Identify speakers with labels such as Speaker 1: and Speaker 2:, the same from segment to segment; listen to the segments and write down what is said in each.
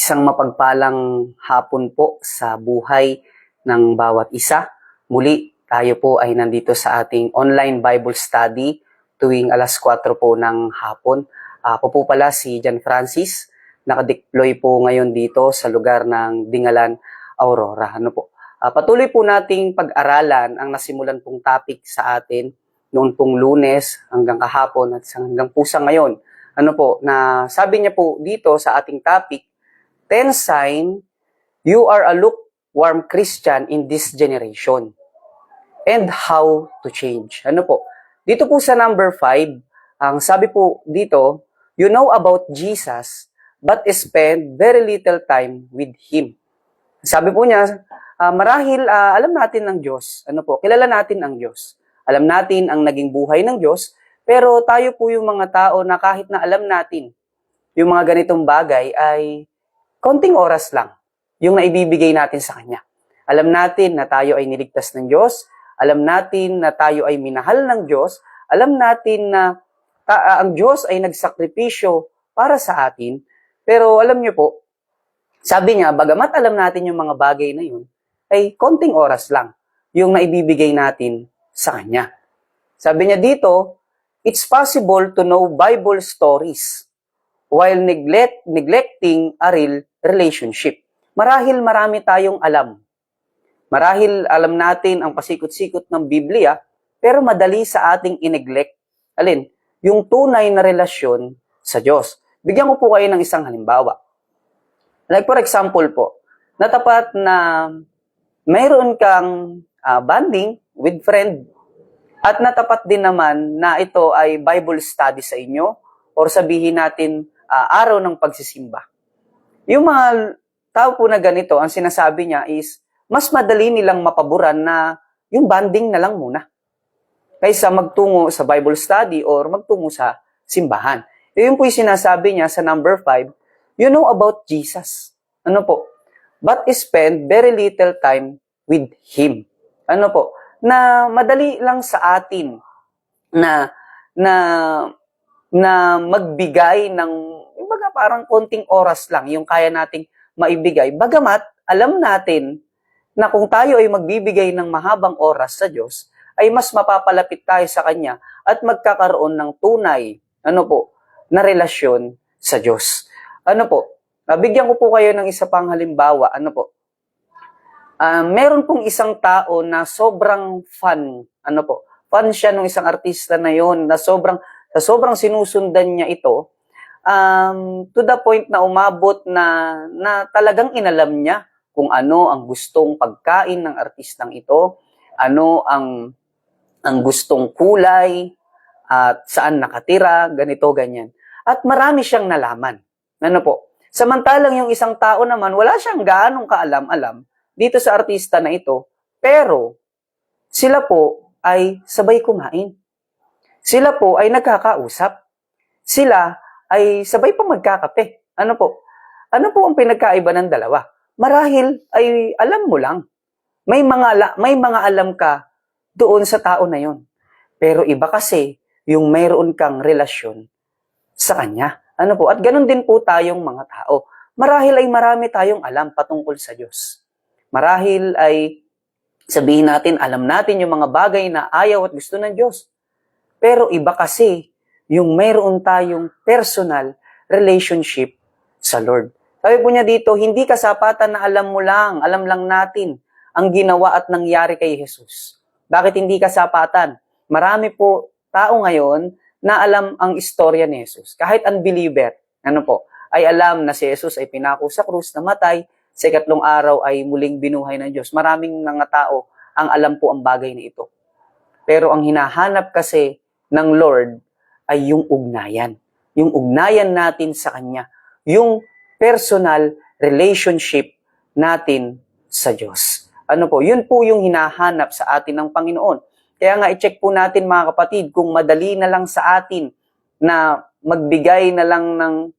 Speaker 1: Isang mapagpalang hapon po sa buhay ng bawat isa. Muli, tayo po ay nandito sa ating online Bible study tuwing alas 4 po ng hapon. Ako po pala si Jan Francis, nakadeploy po ngayon dito sa lugar ng Dingalan, Aurora. Patuloy po nating pag-aralan ang nasimulan pong topic sa atin noon pong Lunes hanggang kahapon at hanggang po sa ngayon. Na sabi niya po dito sa ating topic, 10 sign you are a lukewarm Christian in this generation and how to change. Dito po sa number 5, ang sabi po dito, you know about Jesus but spend very little time with Him. Sabi po niya, marahil alam natin ng Diyos. Kilala natin ang Diyos. Alam natin ang naging buhay ng Diyos, pero tayo po yung mga tao na kahit na alam natin yung mga ganitong bagay ay konting oras lang yung naibibigay natin sa Kanya. Alam natin na tayo ay niligtas ng Diyos. Alam natin na tayo ay minahal ng Diyos. Alam natin na ang Diyos ay nagsakripisyo para sa atin. Pero alam niyo po, sabi niya, bagamat alam natin yung mga bagay na yun, ay konting oras lang yung naibibigay natin sa Kanya. Sabi niya dito, it's possible to know Bible stories while neglecting a real relationship. Marahil marami tayong alam. Marahil alam natin ang pasikot-sikot ng Biblia, pero madali sa ating ineglect. Yung tunay na relasyon sa Diyos. Bigyan ko po kayo ng isang halimbawa. Like for example po, natapat na mayroon kang bonding with friend at natapat din naman na ito ay Bible study sa inyo or sabihin natin araw ng pagsisimba. Yung mga tao po na ganito, ang sinasabi niya is, mas madali nilang mapaboran na yung bonding na lang muna kaysa magtungo sa Bible study or magtungo sa simbahan. Yun po yung sinasabi niya sa number 5, you know about Jesus. But spend very little time with Him. Na madali lang sa atin na magbigay ng parang konting oras lang yung kaya nating maibigay. Bagamat, alam natin na kung tayo ay magbibigay ng mahabang oras sa Diyos, ay mas mapapalapit tayo sa Kanya at magkakaroon ng tunay, na relasyon sa Diyos. Bigyan ko po kayo ng isa pang halimbawa. Meron pong isang tao na sobrang fun. Fun siya ng isang artista na yon na sobrang sinusundan niya ito. To the point na umabot na talagang inalam niya kung ano ang gustong pagkain ng artistang ito, ano ang gustong kulay, at saan nakatira, ganito, ganyan. At marami siyang nalaman. Samantalang yung isang tao naman, wala siyang gaanong kaalam-alam dito sa artista na ito, pero sila po ay sabay kumain. Sila po ay nagkakausap. Sila ay sabay pa magkakape. Ano po ang pinagkaiba ng dalawa? Marahil ay alam mo lang. May mga alam ka doon sa tao na yon. Pero iba kasi yung mayroon kang relasyon sa Kanya. At ganun din po tayong mga tao. Marahil ay marami tayong alam patungkol sa Diyos. Marahil ay sabihin natin, alam natin yung mga bagay na ayaw at gusto ng Diyos. Pero iba kasi yung mayroon tayong personal relationship sa Lord. Sabi po niya dito, hindi kasapatan na alam lang natin ang ginawa at nangyari kay Jesus. Bakit hindi kasapatan? Marami po tao ngayon na alam ang istorya ni Jesus. Kahit unbeliever, ay alam na si Jesus ay pinako sa krus, namatay, sa ikatlong araw ay muling binuhay ng Diyos. Maraming mga tao ang alam po ang bagay na ito. Pero ang hinahanap kasi ng Lord ay yung ugnayan. Yung ugnayan natin sa Kanya. Yung personal relationship natin sa Diyos. Yun po yung hinahanap sa atin ng Panginoon. Kaya nga i-check po natin mga kapatid kung madali na lang sa atin na magbigay na lang ng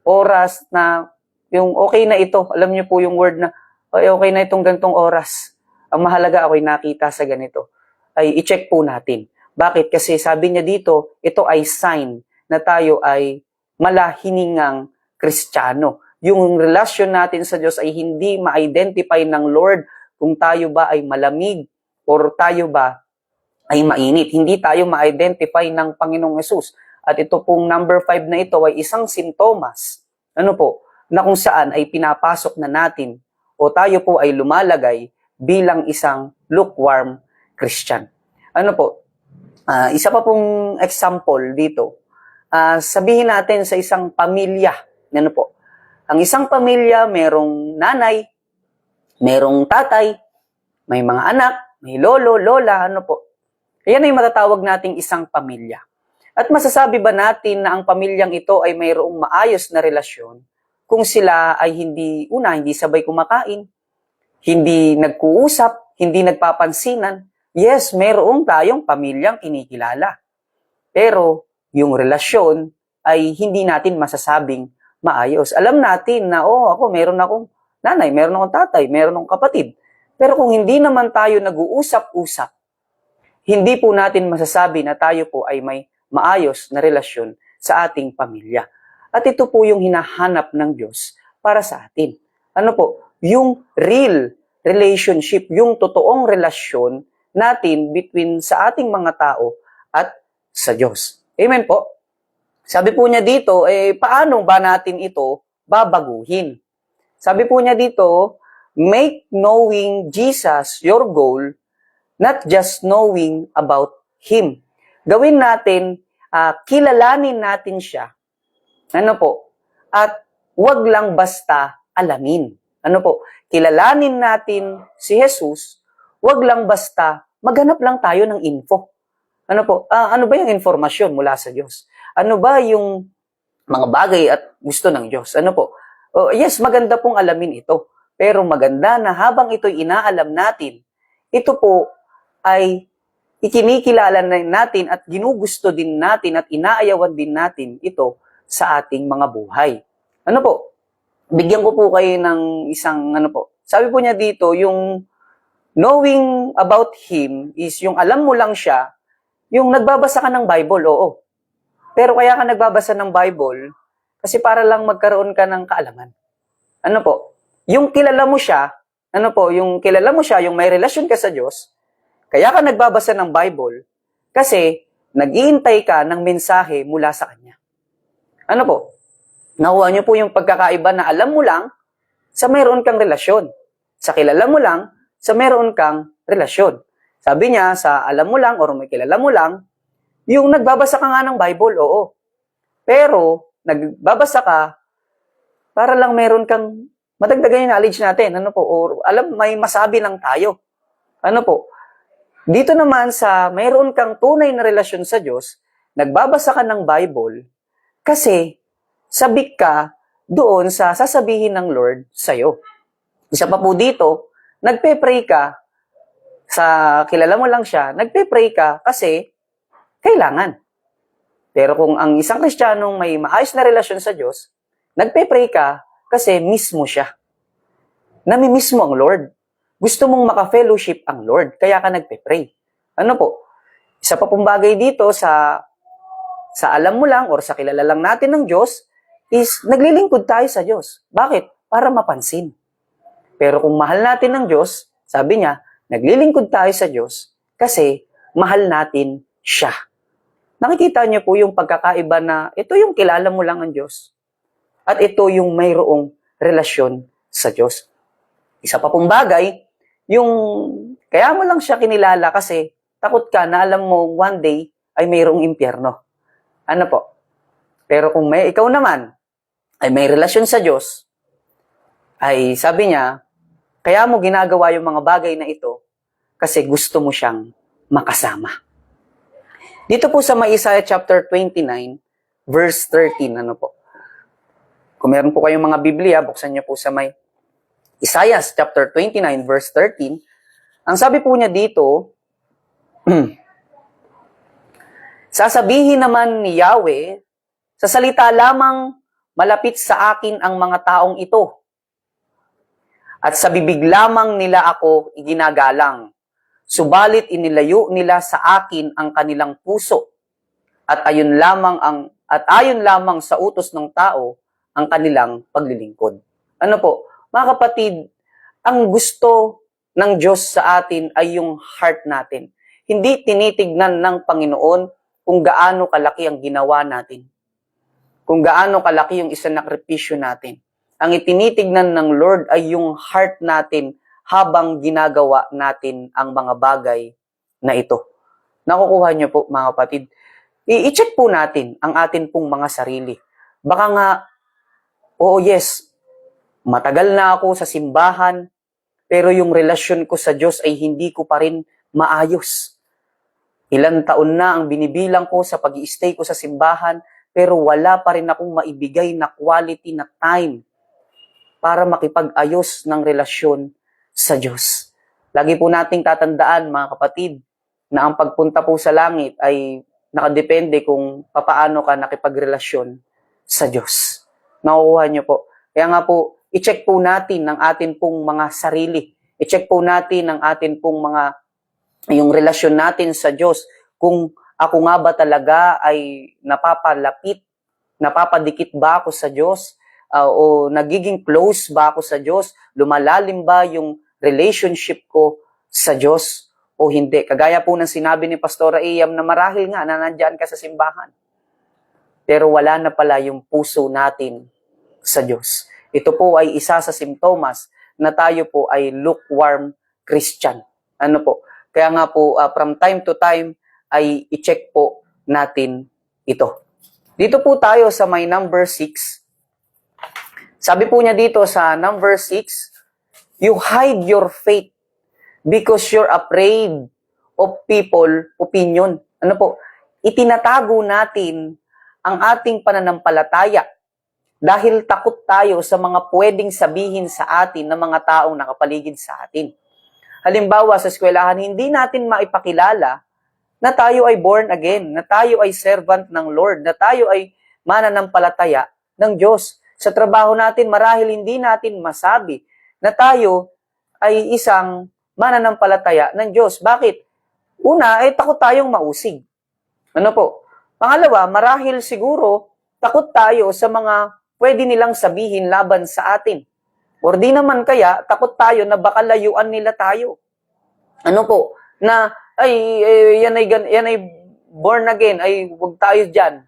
Speaker 1: oras na yung okay na ito. Alam niyo po yung word na okay na itong gantong oras. Ang mahalaga ako'y nakita sa ganito. Ay i-check po natin. Bakit? Kasi sabi niya dito, ito ay sign na tayo ay malahiningang Kristiyano. yung relasyon natin sa Diyos ay hindi ma-identify ng Lord kung tayo ba ay malamig or tayo ba ay mainit. Hindi tayo ma-identify ng Panginoong Yesus. At ito pong number 5 na ito ay isang sintomas, na kung saan ay pinapasok na natin o tayo po ay lumalagay bilang isang lukewarm Christian. Isa pa pong example dito. Sabihin natin sa isang pamilya. Ang isang pamilya, merong nanay, merong tatay, may mga anak, may lolo, lola, Ayan ay matatawag nating isang pamilya. At masasabi ba natin na ang pamilyang ito ay mayroong maayos na relasyon kung sila ay hindi sabay kumakain, hindi nagkuusap, hindi nagpapansinan? Yes, mayroong tayong pamilyang kinikilala. Pero yung relasyon ay hindi natin masasabing maayos. Alam natin na, ako, meron akong nanay, meron akong tatay, meron akong kapatid. Pero kung hindi naman tayo nag-uusap-usap, hindi po natin masasabi na tayo po ay may maayos na relasyon sa ating pamilya. At ito po yung hinahanap ng Diyos para sa atin. Yung real relationship, yung totoong relasyon natin between sa ating mga tao at sa Diyos. Amen po? Sabi po niya dito, paano ba natin ito babaguhin? Sabi po niya dito, make knowing Jesus your goal, not just knowing about Him. Gawin natin, kilalanin natin siya. At wag lang basta alamin. Kilalanin natin si Jesus, wag lang basta maghanap lang tayo ng info. Ano ba yung informasyon mula sa Diyos? Ano ba yung mga bagay at gusto ng Diyos? Yes, maganda pong alamin ito. Pero maganda na habang ito'y inaalam natin, ito po ay ikinikilala natin at ginugusto din natin at inaayawan din natin ito sa ating mga buhay. Bigyan ko po kayo ng isang Sabi po niya dito, yung knowing about Him is yung alam mo lang siya, yung nagbabasa ka ng Bible, oo. Pero kaya ka nagbabasa ng Bible kasi para lang magkaroon ka ng kaalaman. Yung kilala mo siya, yung may relasyon ka sa Diyos, kaya ka nagbabasa ng Bible kasi nag-iintay ka ng mensahe mula sa Kanya. Nakuha niyo po yung pagkakaiba na alam mo lang sa mayroon kang relasyon. Sa kilala mo lang sa mayroon kang relasyon. Sabi niya, sa alam mo lang or may kilala mo lang, yung nagbabasa ka nga ng Bible, oo. Pero, nagbabasa ka para lang meron kang madagdagan yung knowledge natin. Or may masabi lang tayo. Dito naman sa mayroon kang tunay na relasyon sa Diyos, nagbabasa ka ng Bible kasi sabik ka doon sa sasabihin ng Lord sa'yo. Isa pa po dito, nagpe-pray ka, sa kilala mo lang siya, nagpe-pray ka kasi kailangan. Pero kung ang isang Kristiyanong may maayos na relasyon sa Diyos, nagpe-pray ka kasi mismo siya. Namimiss mo ang Lord. Gusto mong maka-fellowship ang Lord, kaya ka nagpe-pray. Isa pa pong bagay dito sa alam mo lang or sa kilala lang natin ng Diyos is naglilingkod tayo sa Diyos. Bakit? Para mapansin. Pero kung mahal natin ng Diyos, sabi niya, naglilingkod tayo sa Diyos kasi mahal natin siya. Nakikita niyo po yung pagkakaiba na ito yung kilala mo lang ang Diyos at ito yung mayroong relasyon sa Diyos. Isa pa pong bagay, yung kaya mo lang siya kinilala kasi takot ka na alam mo one day ay mayroong impyerno. Pero kung ikaw naman ay may relasyon sa Diyos, ay sabi niya, kaya mo ginagawa yung mga bagay na ito kasi gusto mo siyang makasama. Dito po sa Isaiah chapter 29, verse 13, Kung meron po kayong mga Biblia, buksan niyo po sa Isaiah chapter 29, verse 13. Ang sabi po niya dito, sasabihin naman ni Yahweh, sa salita lamang malapit sa akin ang mga taong ito. At sa bibig lamang nila ako iginagalang. Subalit inilayo nila sa akin ang kanilang puso. At ayon lamang sa utos ng tao ang kanilang paglilingkod. Ano po, mga kapatid, ang gusto ng Diyos sa atin ay yung heart natin. Hindi tinitignan ng Panginoon kung gaano kalaki ang ginawa natin, kung gaano kalaki yung isinakripisyo natin. Ang itinitignan ng Lord ay yung heart natin habang ginagawa natin ang mga bagay na ito. Nakukuha niyo po, mga kapatid. I-check po natin ang atin pong mga sarili. Baka nga, oo, yes, matagal na ako sa simbahan, pero yung relasyon ko sa Diyos ay hindi ko pa rin maayos. Ilang taon na ang binibilang ko sa pag-i-stay ko sa simbahan, pero wala pa rin akong maibigay na quality na time para makipag-ayos ng relasyon sa Diyos. Lagi po nating tatandaan, mga kapatid, na ang pagpunta po sa langit ay nakadepende kung papaano ka nakipagrelasyon sa Diyos. Nakukuha niyo po. Kaya nga po, i-check po natin ang atin pong mga sarili. I-check po natin ang atin pong yung relasyon natin sa Diyos. Kung ako nga ba talaga ay napapalapit, napapadikit ba ako sa Diyos? O nagiging close ba ako sa Diyos? Lumalalim ba yung relationship ko sa Diyos o hindi? Kagaya po ng sinabi ni Pastora Iyam na marahil nga na nandyan ka sa simbahan, pero wala na pala yung puso natin sa Diyos. Ito po ay isa sa simptomas na tayo po ay lukewarm Christian. Ano po? Kaya nga po, from time to time, ay i-check po natin ito. Dito po tayo sa may number 6. Sabi po niya dito sa number 6, you hide your faith because you're afraid of people opinion. Ano po? Itinatago natin ang ating pananampalataya dahil takot tayo sa mga pwedeng sabihin sa atin ng mga taong nakapaligid sa atin. Halimbawa, sa eskwelahan, hindi natin maipakilala na tayo ay born again, na tayo ay servant ng Lord, na tayo ay mananampalataya ng Diyos. Sa trabaho natin, marahil hindi natin masabi na tayo ay isang mananampalataya ng Diyos. Bakit? Una, ay takot tayong mausig. Ano po? Pangalawa, marahil siguro takot tayo sa mga pwede nilang sabihin laban sa atin. Or di naman kaya, takot tayo na baka layuan nila tayo. Ano po? Na, yan ay born again, ay huwag tayo dyan.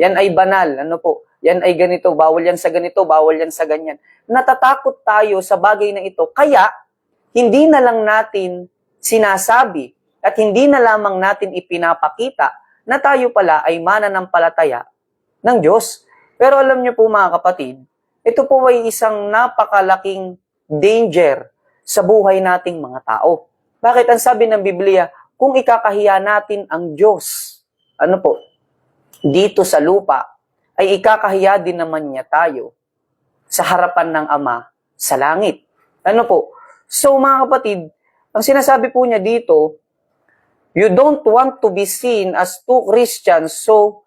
Speaker 1: Yan ay banal. Ano po? Yan ay ganito, bawal yan sa ganito, bawal yan sa ganyan. Natatakot tayo sa bagay na ito. Kaya, hindi na lang natin sinasabi at hindi na lamang natin ipinapakita na tayo pala ay mananampalataya ng Diyos. Pero alam niyo po, mga kapatid, ito po ay isang napakalaking danger sa buhay nating mga tao. Bakit? Ang sabi ng Biblia, kung ikakahiya natin ang Diyos, ano po, dito sa lupa, ay ikakahiya din naman niya tayo sa harapan ng Ama sa langit. Ano po? So, mga kapatid, ang sinasabi po niya dito, you don't want to be seen as two Christians, so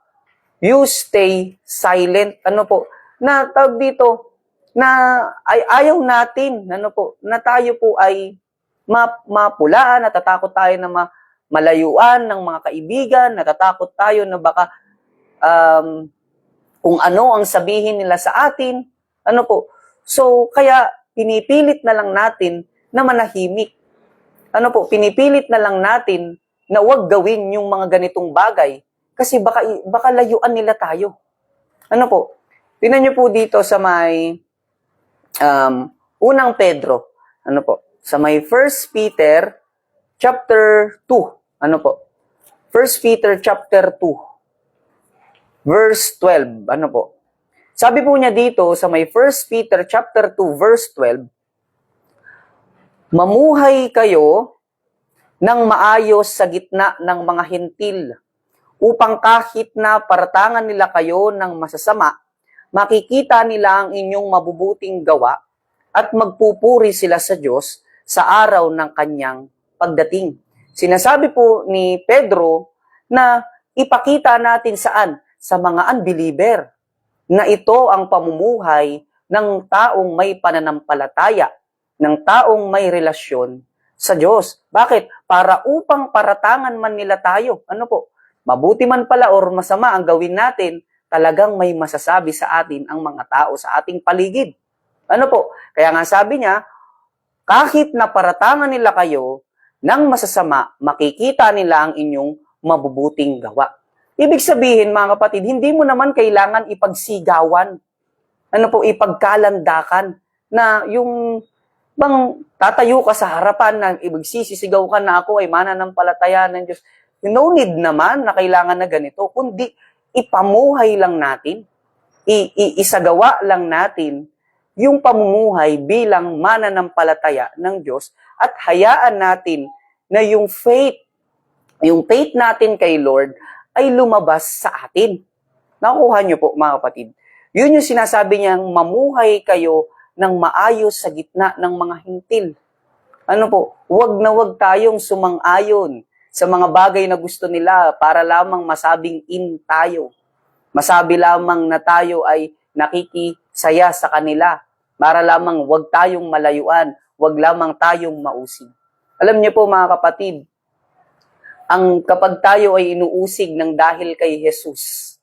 Speaker 1: you stay silent. Ano po? Na tawag dito, na ay ayaw natin, ano po, na tayo po ay mapulaan, natatakot tayo na malayuan ng mga kaibigan, natatakot tayo na baka kung ano ang sabihin nila sa atin, ano po. So, kaya pinipilit na lang natin na manahimik. Ano po, pinipilit na lang natin na huwag gawin yung mga ganitong bagay kasi baka layuan nila tayo. Ano po? Tingnan niyo po dito sa may unang Pedro. Ano po? Sa may 1 Peter chapter 2. Ano po? 1 Peter chapter 2. Verse 12. Ano po? Sabi po niya dito sa may 1 Peter chapter 2 verse 12, mamuhay kayo ng maayos sa gitna ng mga hentil, upang kahit na paratangan nila kayo ng masasama, makikita nila ang inyong mabubuting gawa at magpupuri sila sa Diyos sa araw ng kanyang pagdating. Sinasabi po ni Pedro na ipakita natin saan? Sa mga unbeliever na ito ang pamumuhay ng taong may pananampalataya, ng taong may relasyon sa Diyos. Bakit? Para upang paratangan man nila tayo. Ano po? Mabuti man pala or masama ang gawin natin, talagang may masasabi sa atin ang mga tao sa ating paligid. Ano po? Kaya nga sabi niya, kahit na paratangan nila kayo ng masasama, makikita nila ang inyong mabubuting gawa. Ibig sabihin, mga kapatid, hindi mo naman kailangan ipagsigawan, ipagkalandakan, na yung bang tatayo ka sa harapan na ibagsisisigaw ka na ako ay mananampalataya ng Diyos. No need naman na kailangan na ganito, kundi ipamuhay lang natin, isagawa lang natin yung pamumuhay bilang mananampalataya ng Diyos at hayaan natin na yung faith natin kay Lord ay lumabas sa atin. Nakuha niyo po, mga kapatid. Yun yung sinasabi niyang mamuhay kayo ng maayos sa gitna ng mga hintil. Huwag na huwag tayong sumang-ayon sa mga bagay na gusto nila para lamang masabing in tayo. Masabi lamang na tayo ay nakikisaya sa kanila. Para lamang huwag tayong malayuan, huwag lamang tayong mausig. Alam niyo po, mga kapatid, kapag tayo ay inuusig ng dahil kay Jesus,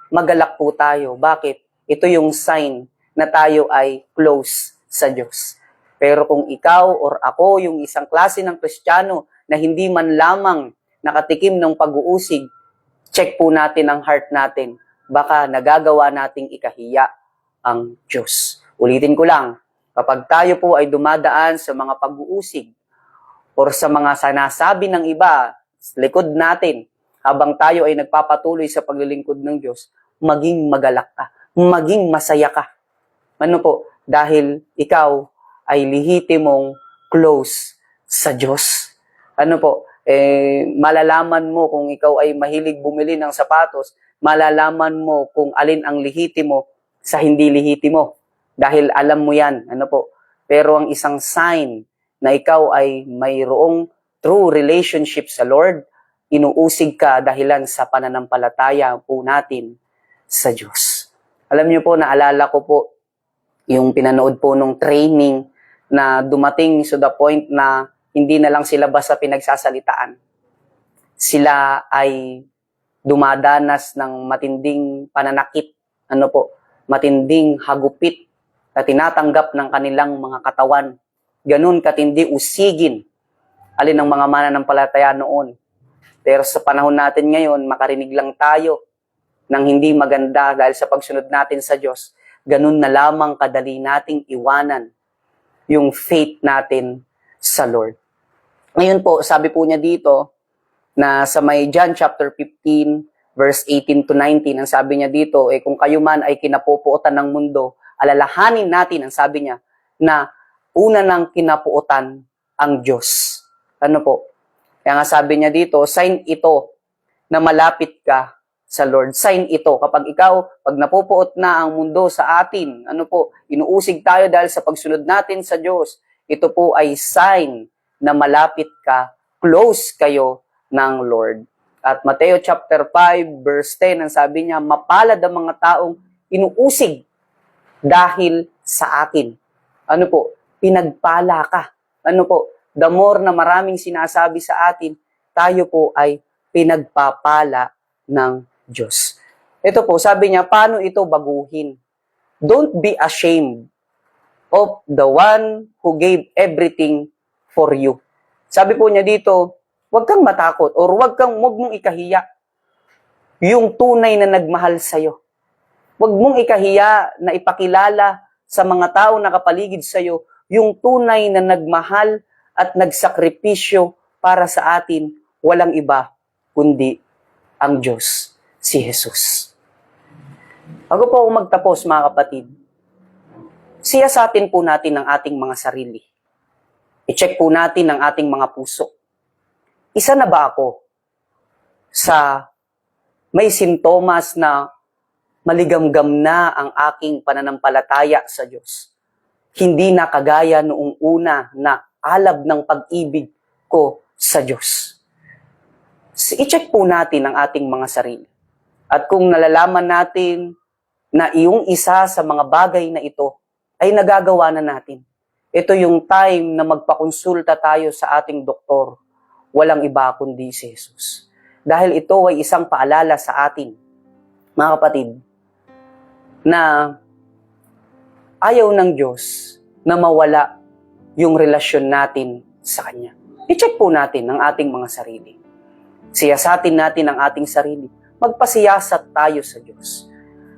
Speaker 1: magalak po tayo. Bakit? Ito yung sign na tayo ay close sa Diyos. Pero kung ikaw or ako yung isang klase ng Kristiyano na hindi man lamang nakatikim ng pag-uusig, check po natin ang heart natin. Baka nagagawa nating ikahiya ang Diyos. Ulitin ko lang, kapag tayo po ay dumadaan sa mga pag-uusig or sa mga sinasabi ng iba sa likod natin, habang tayo ay nagpapatuloy sa paglilingkod ng Diyos, maging magalak ka, maging masaya ka. Dahil ikaw ay lihitimong close sa Diyos. Malalaman mo kung ikaw ay mahilig bumili ng sapatos, malalaman mo kung alin ang lihitimo sa hindi lihitimo. Dahil alam mo yan. Pero ang isang sign na ikaw ay mayroong true relationship sa Lord, inuusig ka dahilan sa pananampalataya po natin sa Diyos. Alam niyo po, naalala ko po yung pinanood po nung training na dumating to the point na hindi na lang sila basta pinagsasalitaan. Sila ay dumadanas ng matinding pananakit, matinding hagupit na tinatanggap ng kanilang mga katawan. Ganun katindi usigin alin ng mga mananampalataya noon. Pero sa panahon natin ngayon, makarinig lang tayo ng hindi maganda dahil sa pagsunod natin sa Diyos. Ganun na lamang kadali nating iwanan yung faith natin sa Lord. Ngayon po, sabi po niya dito na sa may John chapter 15, verse 18 to 19, ang sabi niya dito, kung kayo man ay kinapupuotan ng mundo, alalahanin natin, ang sabi niya, na una ng kinapuotan ang Diyos. Kaya nga sabi niya dito, sign ito na malapit ka sa Lord. Sign ito. Pag napupuot na ang mundo sa atin, inuusig tayo dahil sa pagsunod natin sa Diyos, ito po ay sign na malapit ka, close kayo ng Lord. At Mateo chapter 5, verse 10, ang sabi niya, mapalad ang mga taong inuusig dahil sa akin. Pinagpala ka. The more na maraming sinasabi sa atin, tayo po ay pinagpapala ng Diyos. Ito po, sabi niya, paano ito baguhin? Don't be ashamed of the one who gave everything for you. Sabi po niya dito, huwag kang matakot or huwag mong ikahiya yung tunay na nagmahal sa'yo. Huwag mong ikahiya na ipakilala sa mga tao na kapaligid sa'yo yung tunay na nagmahal at nagsakripisyo para sa atin, walang iba kundi ang Diyos, si Jesus. Bago po ako magtapos, mga kapatid, siyasatin po natin ang ating mga sarili. I-check po natin ang ating mga puso. Isa na ba ako sa may sintomas na maligamgam na ang aking pananampalataya sa Diyos? Hindi na kagaya noong una na alab ng pag-ibig ko sa Diyos. I-check po natin ang ating mga sarili. At kung nalalaman natin na iyong isa sa mga bagay na ito ay nagagawa na natin, ito yung time na magpakonsulta tayo sa ating doktor. Walang iba kundi si Jesus. Dahil ito ay isang paalala sa atin mga kapatid, na ayaw ng Diyos na mawala yung relasyon natin sa Kanya. I-check po natin ang ating mga sarili. Siyasatin natin ang ating sarili. Magpasiyasat tayo sa Diyos.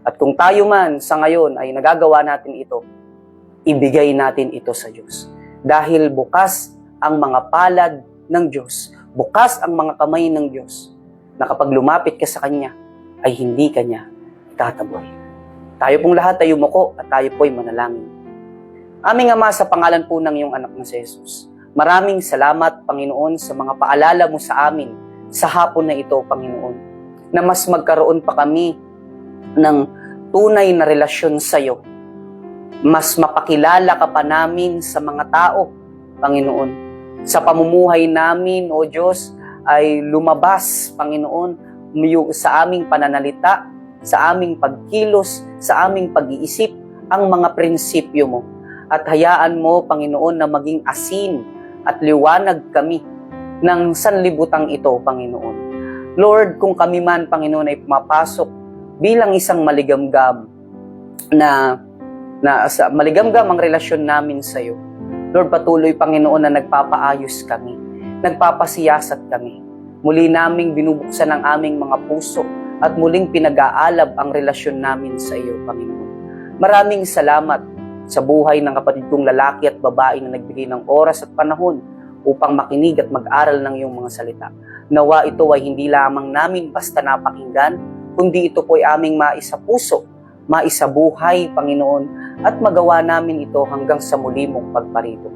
Speaker 1: At kung tayo man sa ngayon ay nagagawa natin ito, ibigay natin ito sa Diyos. Dahil bukas ang mga palad ng Diyos, bukas ang mga kamay ng Diyos, na kapag lumapit ka sa Kanya, ay hindi Kanya tataboy. Tayo pong lahat ay yumuko at tayo po ay manalangin. Aming Ama, sa pangalan po ng iyong anak na si Jesus, maraming salamat, Panginoon, sa mga paalala mo sa amin sa hapon na ito, Panginoon, na mas magkaroon pa kami ng tunay na relasyon sa iyo. Mas mapakilala ka pa namin sa mga tao, Panginoon. Sa pamumuhay namin, O Diyos, ay lumabas, Panginoon, sa aming pananalita, sa aming pagkilos, sa aming pag-iisip, ang mga prinsipyo mo. At hayaan mo, Panginoon, na maging asin at liwanag kami ng sanlibutang ito, Panginoon. Lord, kung kami man, Panginoon, ay pumapasok bilang isang maligamgam maligamgam ang relasyon namin sa iyo. Lord, patuloy, Panginoon, na nagpapaayos kami, nagpapasiyasat kami. Muli naming binubuksan ang aming mga puso at muling pinag-aalab ang relasyon namin sa iyo, Panginoon. Maraming salamat sa buhay ng kapatid kong lalaki at babae na nagbigay ng oras at panahon upang makinig at mag-aral ng iyong mga salita. Nawa ito ay hindi lamang namin basta napakinggan, kundi ito po ay aming maisapuso, maisabuhay, Panginoon, at magawa namin ito hanggang sa muli mong pagparito.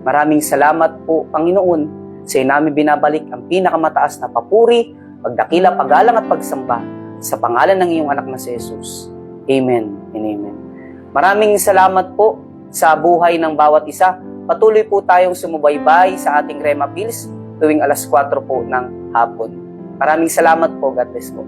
Speaker 1: Maraming salamat po, Panginoon, sa iyo namin binabalik ang pinakamataas na papuri, pagdakila, paggalang at pagsamba sa pangalan ng iyong anak na si Jesus. Amen and amen. Maraming salamat po sa buhay ng bawat isa. Patuloy po tayong sumubaybay sa ating Rema Pills tuwing alas 4 po ng hapon. Maraming salamat po. God bless po.